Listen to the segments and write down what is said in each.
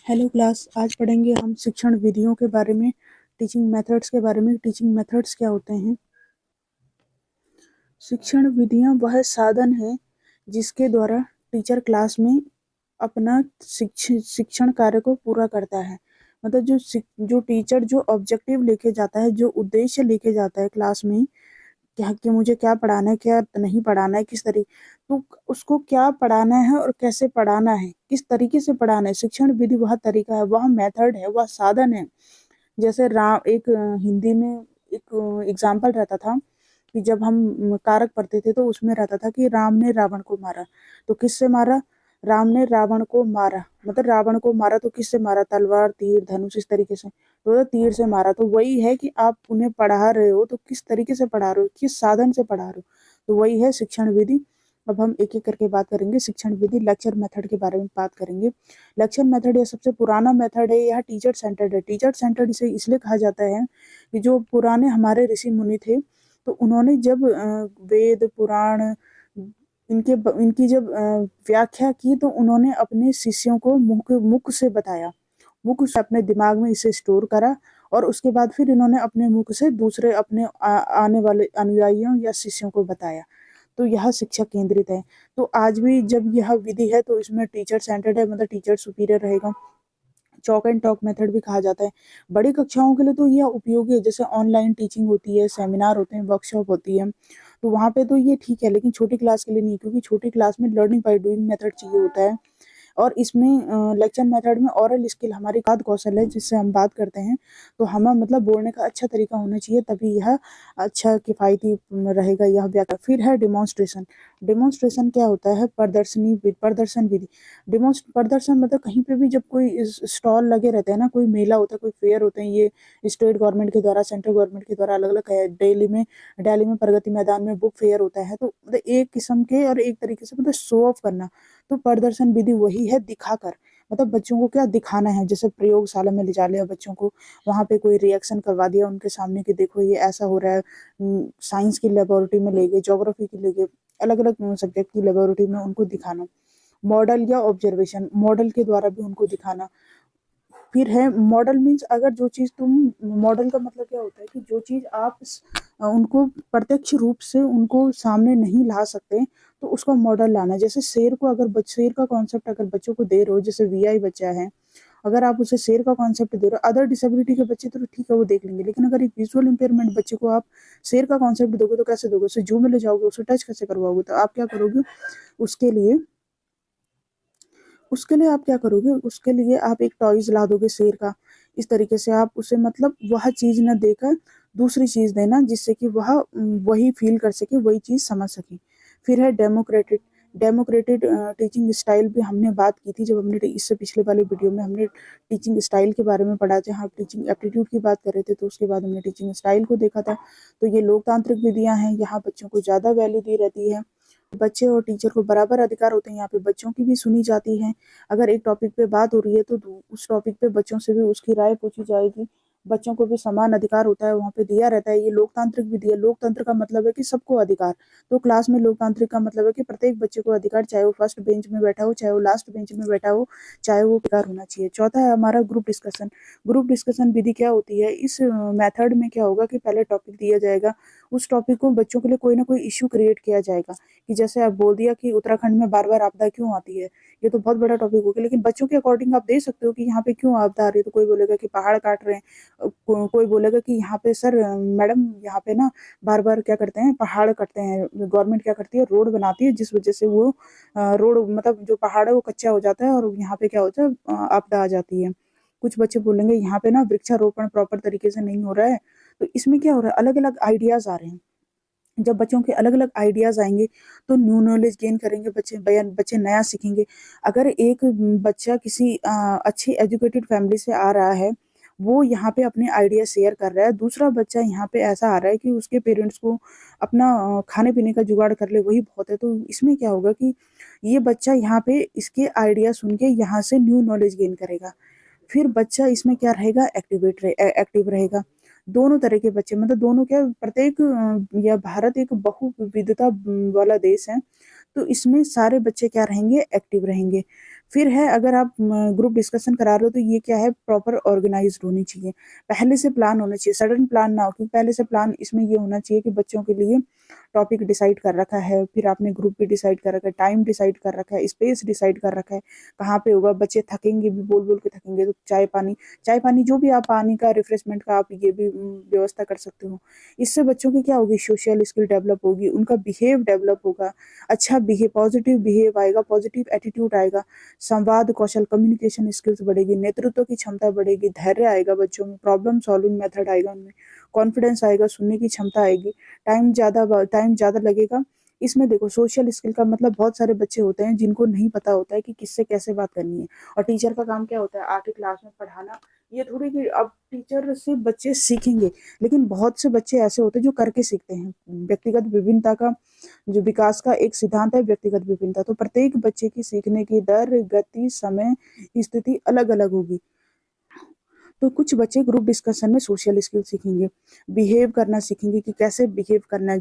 Hello class, आज पढ़ेंगे हम शिक्षण विधियों के बारे में, टीचिंग मेथड्स के बारे में। टीचिंग मेथड्स क्या होते हैं? शिक्षण विधियां वह साधन है जिसके द्वारा टीचर क्लास में अपना शिक्षण कार्य को पूरा करता है। मतलब जो टीचर जो ऑब्जेक्टिव लेके जाता है, जो उद्देश्य लेके जाता है क्लास में, क्या कि मुझे क्या पढ़ाना है, क्या नहीं पढ़ाना है, किस तरीके, तो उसको क्या पढ़ाना है और कैसे पढ़ाना है, किस तरीके से पढ़ाना है। शिक्षण विधि वह तरीका है, वह मेथड है, वह साधन है। जैसे राम एक हिंदी में एक एग्जाम्पल रहता था कि जब हम कारक पढ़ते थे तो उसमें रहता था कि राम ने रावण को मारा। तो किससे मारा? राम ने रावण को मारा, मतलब रावण को मारा तो किससे मारा? तलवार, तीर, धनुष, इस तरीके से। तो तीर से मारा। तो वही है कि आप उन्हें पढ़ा रहे हो तो किस तरीके से पढ़ा रहे हो, किस साधन से पढ़ा रहे हो। तो वही है शिक्षण विधि। अब हम एक एक करके बात करेंगे। शिक्षण विधि लेक्चर मेथड के बारे में बात करेंगे। लेक्चर मेथड यह सबसे पुराना मेथड है। यह टीचर सेंटर्ड है। टीचर सेंटर्ड इसे इसलिए कहा जाता है कि जो पुराने हमारे ऋषि मुनि थे, तो उन्होंने जब वेद पुराण इनकी जब व्याख्या की, तो उन्होंने अपने शिष्यों को मुख से बताया, मुख से अपने दिमाग में इसे स्टोर करा, और उसके बाद फिर इन्होंने अपने मुख से दूसरे अपने आने वाले अनुयायियों या शिष्यों को बताया। तो यह शिक्षा केंद्रित है। तो आज भी जब यह विधि है तो इसमें टीचर सेंटर्ड है, मतलब टीचर सुपीरियर रहेगा। चॉक एंड टॉक मेथड भी कहा जाता है। बड़ी कक्षाओं के लिए तो यह उपयोगी है, जैसे ऑनलाइन टीचिंग होती है, सेमिनार होते हैं, वर्कशॉप होती है, तो वहाँ पे तो ये ठीक है। लेकिन छोटी क्लास के लिए नहीं, क्योंकि छोटी क्लास में लर्निंग बाय डूइंग मेथड चाहिए होता है। और इसमें लेक्चर मेथड में ओरल स्किल हमारी खाद कौशल है, जिससे हम बात करते हैं, तो हमें मतलब बोलने का अच्छा तरीका होना चाहिए, तभी यह अच्छा किफ़ायती रहेगा यह व्याकरण। फिर है डिमॉन्स्ट्रेशन। डिमॉन्स्ट्रेशन क्या होता है? प्रदर्शन विधि। प्रदर्शन मतलब कहीं पे भी जब कोई स्टॉल लगे रहते हैं ना, कोई मेला होता है, कोई फेयर होते हैं, ये स्टेट गवर्नमेंट के द्वारा, सेंट्रल गवर्नमेंट के द्वारा अलग अलग है। दिल्ली में प्रगति मैदान में बुक फेयर होता है। तो मतलब एक किस्म के और एक तरीके से मतलब शो ऑफ करना। तो प्रदर्शन विधि वही है, दिखाकर, मतलब बच्चों को क्या दिखाना है। जैसे प्रयोगशाला में ले जा लिया बच्चों को, वहां पे कोई रिएक्शन करवा दिया उनके सामने कि देखो ये ऐसा हो रहा है। साइंस की लेबोरेटरी में ले गए, ज्योग्राफी की ले गए, अलग अलग सब्जेक्ट की लेबोरेटरी में उनको दिखाना। मॉडल या ऑब्जर्वेशन, मॉडल के द्वारा भी उनको दिखाना। फिर है मॉडल मीन्स, अगर जो चीज़ तुम, मॉडल का मतलब क्या होता है कि जो चीज़ आप उनको प्रत्यक्ष रूप से उनको सामने नहीं ला सकते, तो उसका मॉडल लाना। जैसे शेर को, अगर शेर का कॉन्सेप्ट अगर बच्चों को दे रहे हो, जैसे वीआई बच्चा है, अगर आप उसे शेर का कॉन्सेप्ट दे रहे हो, अदर डिसेबिलिटी के बच्चे तो ठीक है वो देख लेंगे, लेकिन अगर एक विजुअल इंपेयरमेंट बच्चे को आप शेर का कॉन्सेप्ट दोगे तो कैसे दोगे? उसे जू में ले जाओगे, उसे टच कैसे करवाओगे? तो आप क्या करोगे उसके लिए? आप क्या करोगे? उसके लिए आप एक टॉयज ला दोगे शेर का। इस तरीके से आप उसे मतलब वह चीज़ न देकर दूसरी चीज़ देना, जिससे कि वह वही फील कर सके, वही चीज़ समझ सके। फिर है डेमोक्रेटिक। डेमोक्रेटिक टीचिंग स्टाइल भी हमने बात की थी, जब हमने इससे पिछले वाले वीडियो में हमने टीचिंग स्टाइल के बारे में पढ़ा। जहाँ टीचिंग एप्टीट्यूड की बात कर रहे थे, तो उसके बाद हमने टीचिंग स्टाइल को देखा था। तो ये लोकतांत्रिक विधियां हैं, यहाँ बच्चों को ज़्यादा वैल्यू दी रहती है। बच्चे और टीचर को बराबर अधिकार होते हैं। यहाँ पे बच्चों की भी सुनी जाती है। अगर एक टॉपिक पे बात हो रही है तो उस टॉपिक पे बच्चों से भी उसकी राय पूछी जाएगी। बच्चों को भी समान अधिकार होता है, वहाँ पे दिया रहता है। ये लोकतांत्रिक विधि है। लोकतंत्र का मतलब है कि सबको अधिकार। तो क्लास में लोकतांत्रिक का मतलब है कि प्रत्येक बच्चे को अधिकार, चाहे वो फर्स्ट बेंच में बैठा हो, चाहे वो लास्ट बेंच में बैठा हो, चाहे वो अधिकार होना चाहिए। चौथा है हमारा ग्रुप डिस्कशन। ग्रुप डिस्कशन विधि क्या होती है? इस मेथड में क्या होगा कि पहले टॉपिक दिया जाएगा, उस टॉपिक को बच्चों के लिए कोई ना कोई इश्यू क्रिएट किया जाएगा। कि जैसे आप बोल दिया कि उत्तराखंड में बार बार आपदा क्यों आती है, ये तो बहुत बड़ा टॉपिक हो गया, लेकिन बच्चों के अकॉर्डिंग आप दे सकते हो कि यहाँ पे क्यों आपदा आ रही है। तो कोई बोलेगा कि पहाड़ काट रहे हैं, कोई बोलेगा कि यहाँ पे सर मैडम यहाँ पे ना बार बार क्या करते हैं, पहाड़ कटते हैं, गवर्नमेंट क्या करती है, रोड बनाती है, जिस वजह से वो रोड मतलब जो पहाड़ है वो कच्चा हो जाता है और यहाँ पे क्या होता है, आपदा आ जाती है। कुछ बच्चे बोलेंगे यहाँ पे ना वृक्षारोपण प्रॉपर तरीके से नहीं हो रहा है। तो इसमें क्या हो रहा है, अलग अलग आइडियाज आ रहे हैं। जब बच्चों के अलग अलग आइडियाज आएंगे तो न्यू नॉलेज गेन करेंगे बच्चे, बच्चे नया सीखेंगे। अगर एक बच्चा किसी अच्छी एजुकेटेड फैमिली से आ रहा है, वो यहाँ पे अपने आइडिया शेयर कर रहा है, दूसरा बच्चा यहाँ पे ऐसा आ रहा है कि उसके पेरेंट्स को अपना खाने पीने का जुगाड़ कर ले वही बहुत है, तो इसमें क्या होगा कि ये बच्चा यहाँ पे इसके आइडिया सुन के यहाँ से न्यू नॉलेज गेन करेगा। फिर बच्चा इसमें क्या रहेगा, एक्टिव रहेगा। दोनों तरह के बच्चे, मतलब दोनों क्या, प्रत्येक यह भारत एक बहु विविधता वाला देश है, तो इसमें सारे बच्चे क्या रहेंगे, एक्टिव रहेंगे। फिर है, अगर आप ग्रुप डिस्कशन करा रहे हो तो ये क्या है, प्रॉपर ऑर्गेनाइज्ड होनी चाहिए, पहले से प्लान होना चाहिए, सडन प्लान ना हो, क्योंकि पहले से प्लान इसमें ये होना चाहिए कि बच्चों के लिए टॉपिक डिसाइड कर रखा है, फिर आपने ग्रुप भी डिसाइड कर रखा है, टाइम डिसाइड कर रखा है, स्पेस डिसाइड कर रखा है, कहाँ पे होगा, बच्चे थकेंगे भी, बोल बोल के थकेंगे, तो चाय पानी जो भी आप पानी का रिफ्रेशमेंट का आप ये भी व्यवस्था कर सकते हो। इससे बच्चों की क्या होगी, सोशल स्किल डेवलप होगी, उनका बिहेव डेवलप होगा, अच्छा बिहेव, पॉजिटिव बिहेव आएगा, पॉजिटिव एटीट्यूड आएगा, संवाद कौशल, कम्युनिकेशन स्किल्स बढ़ेगी, नेतृत्व की क्षमता बढ़ेगी, धैर्य आएगा बच्चों में, प्रॉब्लम सॉल्विंग मेथड आएगा उनमें, कॉन्फिडेंस आएगा, सुनने की क्षमता आएगी, टाइम ज़्यादा लगेगा। इसमें देखो, सोशल स्किल का मतलब बहुत सारे बच्चे होते हैं जिनको नहीं पता होता है कि किससे कैसे बात करनी है, और टीचर का काम क्या होता है, आके क्लास में पढ़ाना। ये थोड़ी कि अब टीचर से बच्चे सीखेंगे, लेकिन बहुत से बच्चे ऐसे होते हैं जो करके सीखते हैं। व्यक्तिगत विभिन्नता का जो विकास का एक सिद्धांत है, व्यक्तिगत विभिन्नता, तो प्रत्येक बच्चे की सीखने की दर, गति, समय, स्थिति अलग अलग होगी। तो कुछ बच्चे ग्रुप डिस्कशन में सोशल स्किल सीखेंगे, बिहेव करना सीखेंगे कि कैसे बिहेव करना है,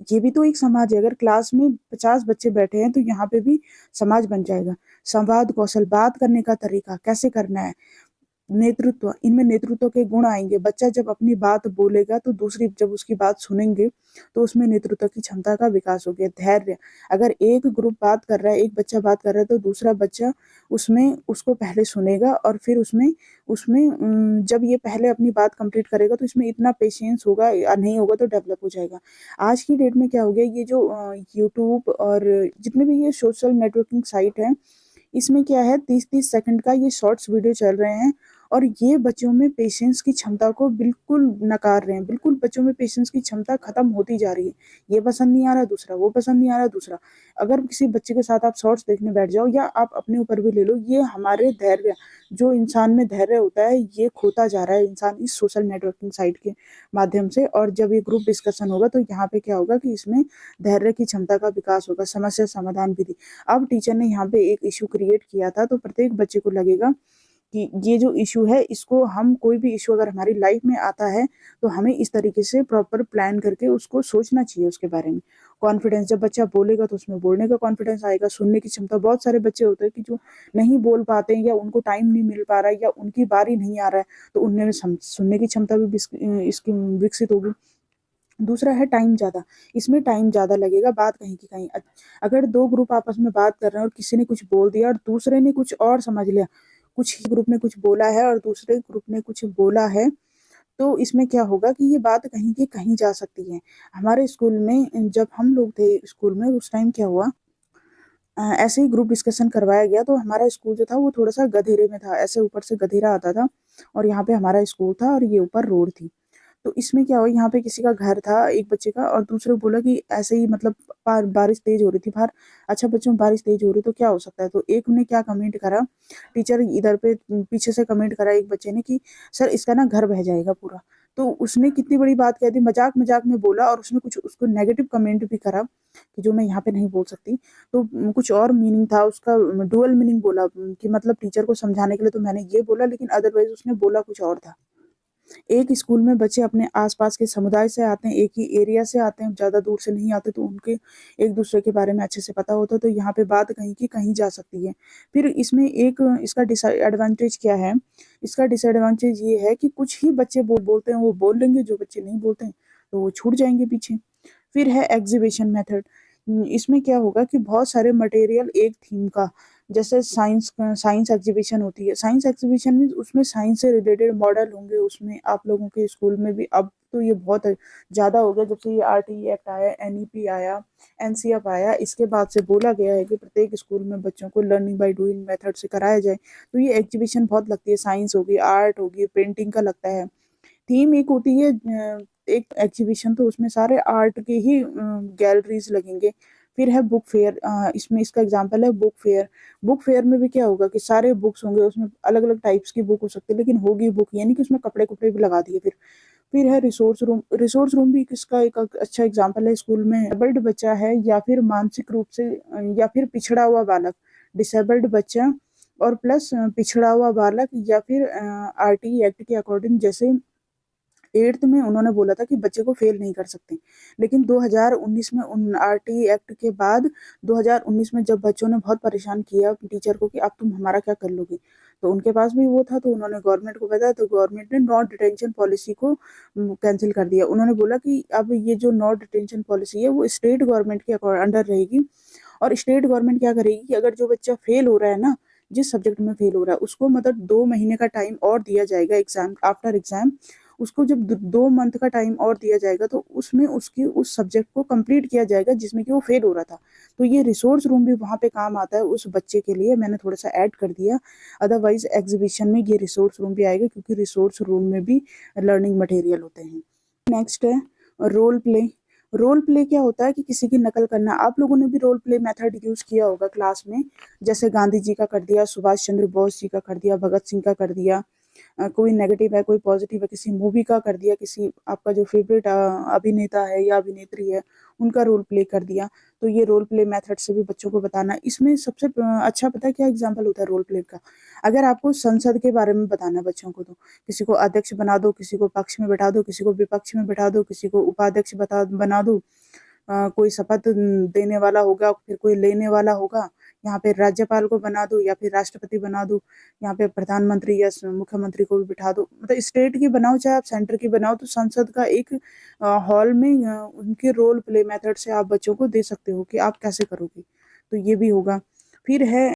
ये भी तो एक समाज है, अगर क्लास में 50 बच्चे बैठे हैं तो यहाँ पे भी समाज बन जाएगा। संवाद कौशल, बात करने का तरीका कैसे करना है, नेतृत्व, इनमें नेतृत्व के गुण आएंगे, बच्चा जब अपनी बात बोलेगा तो दूसरी जब उसकी बात सुनेंगे तो उसमें नेतृत्व की क्षमता का विकास हो गया। धैर्य, अगर एक ग्रुप बात कर रहा है, एक बच्चा बात कर रहा है, तो दूसरा बच्चा उसमें उसको पहले सुनेगा, और फिर उसमें उसमें जब ये पहले अपनी बात कंप्लीट करेगा तो इसमें इतना पेशेंस होगा, या नहीं होगा तो डेवलप हो जाएगा। आज की डेट में क्या हो गया, ये जो यूट्यूब और जितने भी ये सोशल नेटवर्किंग साइट है, इसमें क्या है, 30-30 सेकंड का ये शॉर्ट्स वीडियो चल रहे हैं, और ये बच्चों में पेशेंस की क्षमता को बिल्कुल नकार रहे हैं, बिल्कुल बच्चों में पेशेंस की क्षमता खत्म होती जा रही है। ये पसंद नहीं आ रहा, दूसरा वो पसंद नहीं आ रहा, दूसरा। अगर किसी बच्चे के साथ आप शॉर्ट्स देखने बैठ जाओ, या आप अपने ऊपर भी ले लो, ये हमारे धैर्य, जो इंसान में धैर्य होता है, ये खोता जा रहा है इंसान इस सोशल नेटवर्किंग साइट के माध्यम से। और जब ये ग्रुप डिस्कशन होगा तो यहाँ पे क्या होगा कि इसमें धैर्य की क्षमता का विकास होगा, समस्या समाधान विधि। अब टीचर ने यहाँ पे एक इशू क्रिएट किया था, तो प्रत्येक बच्चे को लगेगा कि ये जो इशू है, इसको हम, कोई भी इशू अगर हमारी लाइफ में आता है तो हमें इस तरीके से प्रॉपर प्लान करके उसको सोचना चाहिए उसके बारे में। कॉन्फिडेंस, जब बच्चा बोलेगा तो उसमें बोलने का कॉन्फिडेंस आएगा, सुनने की क्षमता, बहुत सारे बच्चे होते हैं कि जो नहीं बोल पाते हैं, या उनको टाइम नहीं मिल पा रहा है, या उनकी बारी नहीं आ रहा है, तो उनमें सुनने की क्षमता भी इसकी विकसित होगी। दूसरा है टाइम ज़्यादा, इसमें टाइम ज़्यादा लगेगा, बात कहीं की कहीं। अगर दो ग्रुप आपस में बात कर रहे हैं और किसी ने कुछ बोल दिया और दूसरे ने कुछ और समझ लिया, कुछ ही ग्रुप ने कुछ बोला है और दूसरे ग्रुप ने कुछ बोला है, तो इसमें क्या होगा कि ये बात कहीं की कहीं जा सकती है। हमारे स्कूल में जब हम लोग थे स्कूल में, उस टाइम क्या हुआ, ऐसे ही ग्रुप डिस्कशन करवाया गया, तो हमारा स्कूल जो था वो थोड़ा सा गधेरे में था, ऐसे ऊपर से गधेरा आता था, और यहाँ पे हमारा स्कूल था और ये ऊपर रोड थी। तो इसमें क्या हुआ, यहाँ पे किसी का घर था एक बच्चे का, और दूसरे को बोला कि ऐसे ही मतलब बारिश तेज हो रही थी बाहर, अच्छा बच्चों बारिश तेज हो रही तो क्या हो सकता है, तो एक ने क्या कमेंट करा, टीचर इधर पे पीछे से कमेंट करा एक बच्चे ने कि सर इसका ना घर बह जाएगा पूरा। तो उसने कितनी बड़ी बात कह दी, मजाक मजाक में बोला, और उसने कुछ उसको नेगेटिव कमेंट भी करा कि जो मैं यहाँ पे नहीं बोल सकती। तो कुछ और मीनिंग था उसका, डुअल मीनिंग बोला, कि मतलब टीचर को समझाने के लिए तो मैंने ये बोला, लेकिन अदरवाइज उसने बोला कुछ और था। एक स्कूल में बच्चे अपने आसपास के समुदाय से आते हैं, एक ही एरिया से आते हैं, ज़्यादा दूर से नहीं आते, तो उनके एक दूसरे के बारे में अच्छे से पता होता है, तो यहाँ पे बात कहीं की कहीं जा सकती है। फिर इसमें एक इसका डिसएडवांटेज क्या है, इसका डिसएडवांटेज ये है कि कुछ ही बच्चे बोलते हैं, वो बोल लेंगे, जो बच्चे नहीं बोलते हैं तो वो छूट जाएंगे पीछे। फिर है एग्जीबिशन मेथड। इसमें क्या होगा कि बहुत सारे मटेरियल एक थीम का, जैसे साइंस एग्जीबिशन होती है, साइंस एग्जीबिशन में उसमें साइंस से रिलेटेड मॉडल होंगे, उसमें आप लोगों के स्कूल में भी, अब तो ये बहुत ज़्यादा हो गया, जब से ये आरटीई एक्ट आया, एनईपी आया, एनसीएफ आया, इसके बाद से बोला गया है कि प्रत्येक स्कूल में बच्चों को लर्निंग बाय डूइंग मेथड से कराया जाए। तो ये एग्जीबिशन बहुत लगती है, साइंस होगी, आर्ट होगी, पेंटिंग का लगता है। थीम एक होती है, एक एग्जीबिशन, तो उसमें सारे आर्ट के ही गैलरीज लगेंगे। फिर है बुक फेयर, इसमें इसका एग्जांपल है बुक फेयर। बुक फेयर में भी क्या होगा कि सारे बुक्स होंगे, उसमें अलग अलग टाइप्स की बुक हो सकती है, लेकिन होगी बुक, यानी कि उसमें कपड़े कपड़े भी लगा दिए। फिर है रिसोर्स रूम। रिसोर्स रूम भी किसका एक अच्छा एग्जाम्पल है, स्कूल में डिसेबल्ड बच्चा है, या फिर मानसिक रूप से, या फिर पिछड़ा हुआ बालक, डिसेबल्ड बच्चा और प्लस पिछड़ा हुआ बालक, या फिर आरटी एक्ट के अकॉर्डिंग, जैसे 8th में उन्होंने बोला था कि बच्चे को फेल नहीं कर सकते, लेकिन 2019 में उन आरटी एक्ट के बाद 2019 में जब बच्चों ने बहुत परेशान किया टीचर को कि अब तुम हमारा क्या कर लोगे, तो उनके पास भी वो था, तो उन्होंने गवर्नमेंट को बताया, तो गवर्नमेंट ने नॉन डिटेंशन पॉलिसी को कैंसिल कर दिया। उन्होंने बोला कि अब ये जो नॉन डिटेंशन पॉलिसी है वो स्टेट गवर्नमेंट के अंडर रहेगी, और स्टेट गवर्नमेंट क्या करेगी कि अगर जो बच्चा फेल हो रहा है ना, जिस सब्जेक्ट में फेल हो रहा है, उसको मतलब 2 महीने का टाइम और दिया जाएगा एग्जाम आफ्टर एग्जाम। उसको जब 2 मंथ का टाइम और दिया जाएगा तो उसमें उसकी उस सब्जेक्ट को कंप्लीट किया जाएगा जिसमें कि वो फेल हो रहा था। तो ये रिसोर्स रूम भी वहाँ पे काम आता है उस बच्चे के लिए, मैंने थोड़ा सा ऐड कर दिया। अदरवाइज एग्जीबिशन में ये रिसोर्स रूम भी आएगा, क्योंकि रिसोर्स रूम में भी लर्निंग मटेरियल होते हैं। नेक्स्ट है रोल प्ले। रोल प्ले क्या होता है कि किसी की नकल करना। आप लोगों ने भी रोल प्ले मेथड यूज किया होगा क्लास में, जैसे गांधी जी का कर दिया, सुभाष चंद्र बोस जी का कर दिया, भगत सिंह का कर दिया, कोई नेगेटिव है कोई पॉजिटिव है, किसी मूवी का कर दिया, किसी आपका जो फेवरेट अभिनेता है या अभिनेत्री है उनका रोल प्ले कर दिया। तो ये रोल प्ले मेथड से भी बच्चों को बताना। इसमें सबसे अच्छा पता है क्या एग्जाम्पल होता है रोल प्ले का? अगर आपको संसद के बारे में बताना है बच्चों को, तो किसी को अध्यक्ष बना दो, किसी को पक्ष में बैठा दो, किसी को विपक्ष में बैठा दो, किसी को उपाध्यक्ष बना दो। कोई शपथ देने वाला होगा, फिर कोई लेने वाला होगा। यहाँ पे राज्यपाल को बना दो या फिर राष्ट्रपति बना दो, यहाँ पे प्रधानमंत्री या मुख्यमंत्री को भी बिठा दो। मतलब स्टेट की बनाओ चाहे आप सेंटर की बनाओ, तो संसद का एक हॉल में उनके रोल प्ले मेथड से आप बच्चों को दे सकते हो कि आप कैसे करोगे। तो ये भी होगा। फिर है